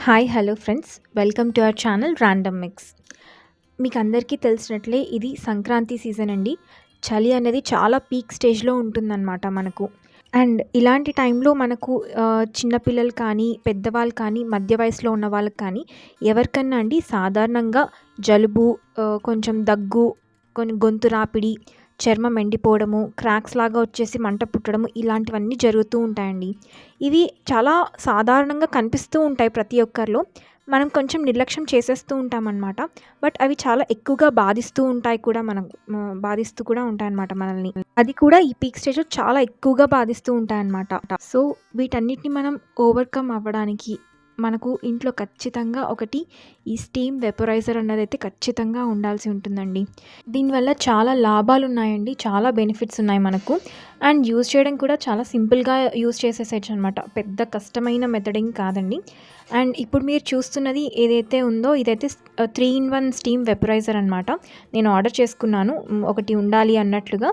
Hi hello friends, welcome to our channel random mix. మీకు అందరికీ తెలిసినట్లే ఇది సంక్రాంతి సీజన్ అండి. చలి అనేది చాలా పీక్ స్టేజ్లో ఉంటుందన్నమాట మనకు. అండ్ ఇలాంటి టైంలో మనకు చిన్నపిల్లలు కానీ, పెద్దవాళ్ళు కానీ, మధ్య వయసులో ఉన్న వాళ్ళకి కానీ ఎవరికన్నా అండి సాధారణంగా జలుబు, కొంచెం దగ్గు, కొన్ని గొంతు రాపిడి, చర్మం ఎండిపోవడము, క్రాక్స్ లాగా వచ్చేసి మంట పుట్టడము, ఇలాంటివన్నీ జరుగుతూ ఉంటాయండి. ఇవి చాలా సాధారణంగా కనిపిస్తూ ఉంటాయి ప్రతి ఒక్కరిలో. మనం కొంచెం నిర్లక్ష్యం చేసేస్తూ ఉంటామన్నమాట. బట్ అవి చాలా ఎక్కువగా బాధిస్తూ కూడా ఉంటాయన్నమాట మనల్ని. అది కూడా ఈ పీక్ స్టేజ్లో చాలా ఎక్కువగా బాధిస్తూ ఉంటాయన్నమాట. సో వీటన్నిటిని మనం ఓవర్కమ్ అవ్వడానికి మనకు ఇంట్లో ఖచ్చితంగా ఒకటి ఈ స్టీమ్ వెపరైజర్ అన్నదైతే ఖచ్చితంగా ఉండాల్సి ఉంటుందండి. దీనివల్ల చాలా లాభాలు ఉన్నాయండి, చాలా బెనిఫిట్స్ ఉన్నాయి మనకు. అండ్ యూజ్ చేయడం కూడా చాలా సింపుల్గా యూజ్ చేసేసేయచ్చు అనమాట. పెద్ద కష్టమైన మెథడింగ్ కాదండి. అండ్ ఇప్పుడు మీరు చూస్తున్నది ఏదైతే ఉందో ఇదైతే 3-in-1 స్టీమ్ వెపరైజర్ అనమాట. నేను ఆర్డర్ చేసుకున్నాను ఒకటి ఉండాలి అన్నట్లుగా.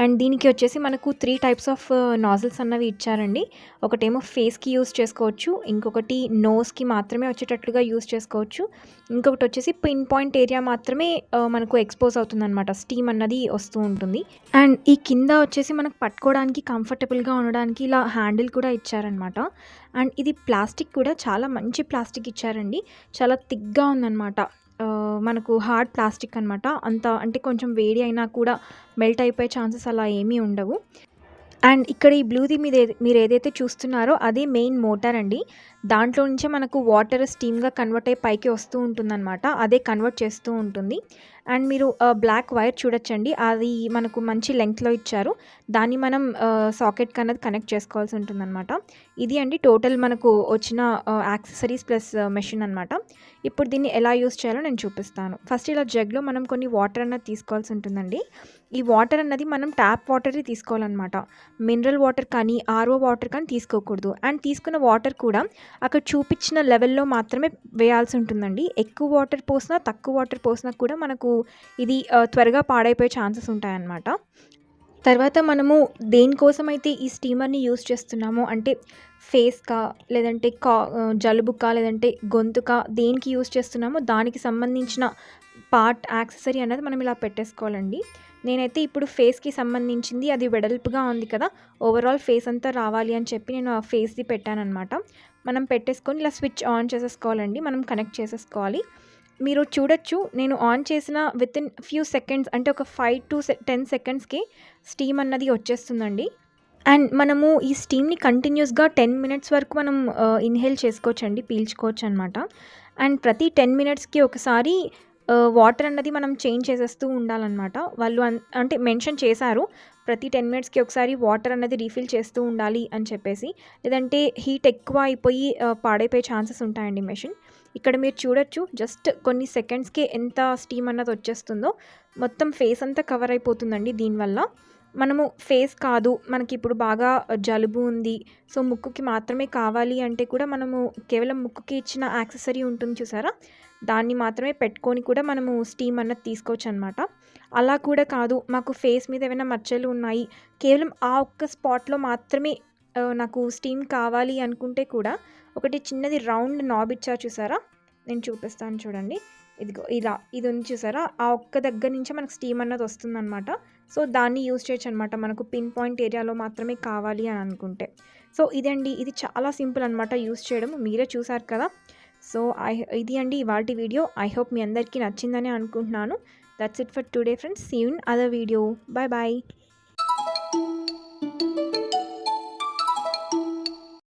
అండ్ దీనికి వచ్చేసి మనకు 3 టైప్స్ ఆఫ్ నాజిల్స్ అన్నవి ఇచ్చారండి. ఒకటేమో ఫేస్కి యూజ్ చేసుకోవచ్చు, ఇంకొకటి నోస్కి మాత్రమే వచ్చేటట్లుగా యూజ్ చేసుకోవచ్చు, ఇంకొకటి వచ్చేసి పిన్ పాయింట్ ఏరియా మాత్రమే మనకు ఎక్స్పోజ్ అవుతుందన్నమాట, స్టీమ్ అన్నది వస్తూ ఉంటుంది. అండ్ ఈ కింద వచ్చేసి మనకు పట్టుకోవడానికి కంఫర్టబుల్గా ఉండడానికి ఇలా హ్యాండిల్ కూడా ఇచ్చారనమాట. అండ్ ఇది ప్లాస్టిక్ కూడా చాలా మంచి ప్లాస్టిక్ ఇచ్చారండి, చాలా థిక్గా ఉందన్నమాట. మనకు హార్డ్ ప్లాస్టిక్ అనమాట. అంత అంటే కొంచెం వేడి అయినా కూడా మెల్ట్ అయిపోయే ఛాన్సెస్ అలా ఏమీ ఉండవు. అండ్ ఇక్కడ ఈ బ్లూది మీరు ఏదైతే చూస్తున్నారో అది మెయిన్ మోటార్ అండి. దాంట్లో నుంచే మనకు వాటర్ స్టీమ్గా కన్వర్ట్ అయ్యి పైకి వస్తూ ఉంటుందన్నమాట. అదే కన్వర్ట్ చేస్తూ ఉంటుంది. అండ్ మీరు బ్లాక్ వైర్ చూడొచ్చండి, అది మనకు మంచి లెంగ్త్లో ఇచ్చారు. దాన్ని మనం సాకెట్కి అన్నది కనెక్ట్ చేసుకోవాల్సి ఉంటుందన్నమాట. ఇది అండి టోటల్ మనకు వచ్చిన యాక్సెసరీస్ ప్లస్ మెషిన్ అనమాట. ఇప్పుడు దీన్ని ఎలా యూస్ చేయాలో నేను చూపిస్తాను. ఫస్ట్ ఇలా జగ్లో మనం కొన్ని వాటర్ అన్నది తీసుకోవాల్సి ఉంటుందండి. ఈ వాటర్ అన్నది మనం ట్యాప్ వాటరే తీసుకోవాలన్నమాట. మినరల్ వాటర్ కానీ ఆర్ఓ వాటర్ కానీ తీసుకోకూడదు. అండ్ తీసుకున్న వాటర్ కూడా అక్కడ చూపించిన లెవెల్లో మాత్రమే వేయాల్సి ఉంటుందండి. ఎక్కువ వాటర్ పోసినా తక్కువ వాటర్ పోసినా కూడా మనకు ఇది త్వరగా పాడైపోయే ఛాన్సెస్ ఉంటాయన్నమాట. తర్వాత మనము దేనికోసమైతే ఈ స్టీమర్ని యూజ్ చేస్తున్నామో, అంటే ఫేస్కా లేదంటే జలుబుకా లేదంటే గొంతుకా దేనికి యూజ్ చేస్తున్నామో దానికి సంబంధించిన పార్ట్ యాక్సెసరీ అనేది మనం ఇలా పెట్టేసుకోవాలండి. నేనైతే ఇప్పుడు ఫేస్కి సంబంధించింది, అది వెడల్పుగా ఉంది కదా, ఓవరాల్ ఫేస్ అంతా రావాలి అని చెప్పి నేను ఆ ఫేస్ది పెట్టానన్నమాట. మనం పెట్టేసుకొని ఇలా స్విచ్ ఆన్ చేసేసుకోవాలండి, మనం కనెక్ట్ చేసేసుకోవాలి. మీరు చూడొచ్చు, నేను ఆన్ చేసిన వితిన్ ఫ్యూ సెకండ్స్, అంటే ఒక 5 to 10 సెకండ్స్కి స్టీమ్ అన్నది వచ్చేస్తుందండి. అండ్ మనము ఈ స్టీమ్ని కంటిన్యూస్గా 10 మినిట్స్ వరకు మనం ఇన్హేల్ చేసుకోవచ్చండి, పీల్చుకోవచ్చు అనమాట. అండ్ ప్రతి 10 మినిట్స్కి ఒకసారి వాటర్ అన్నది మనం చేంజ్ చేసేస్తూ ఉండాలన్నమాట. వాళ్ళు అంటే మెన్షన్ చేశారు, ప్రతి 10 మినిట్స్కి ఒకసారి వాటర్ అన్నది రీఫిల్ చేస్తూ ఉండాలి అని చెప్పేసి. లేదంటే హీట్ ఎక్కువ అయిపోయి పాడైపోయే ఛాన్సెస్ ఉంటాయండి మెషిన్. ఇక్కడ మీరు చూడొచ్చు, జస్ట్ కొన్ని సెకండ్స్కి ఎంత స్టీమ్ అన్నది వచ్చేస్తుందో. మొత్తం ఫేస్ అంతా కవర్ అయిపోతుందండి దీనివల్ల. మనము ఫేస్ కాదు, మనకి ఇప్పుడు బాగా జలుబు ఉంది, సో ముక్కుకి మాత్రమే కావాలి అంటే కూడా మనము కేవలం ముక్కుకి ఇచ్చిన యాక్సెసరీ ఉంటుంది చూసారా, దాన్ని మాత్రమే పెట్టుకొని కూడా మనము స్టీమ్ అన్నది తీసుకోవచ్చు అనమాట. అలా కూడా కాదు, మాకు ఫేస్ మీద ఏమైనా మచ్చలు ఉన్నాయి, కేవలం ఆ ఒక్క స్పాట్లో మాత్రమే నాకు స్టీమ్ కావాలి అనుకుంటే కూడా ఒకటి చిన్నది రౌండ్ నాబ్ ఇచ్చారు చూసారా, నేను చూపిస్తాను చూడండి. ఇదిగో ఇలా ఇది ఉంది చూసారా, ఆ ఒక్క దగ్గర నుంచే మనకు స్టీమ్ అన్నది వస్తుందన్నమాట. సో దాన్ని యూజ్ చేయొచ్చు అనమాట, మనకు పిన్ పాయింట్ ఏరియాలో మాత్రమే కావాలి అని అనుకుంటే. సో ఇదండి, ఇది చాలా సింపుల్ అనమాట యూజ్ చేయడం, మీరే చూసారు కదా. సో ఇది అండి ఇవాల్టి వీడియో. ఐ హోప్ మీ అందరికీ నచ్చిందని అనుకుంటున్నాను. That's it for today friends. See you in other video. Bye bye.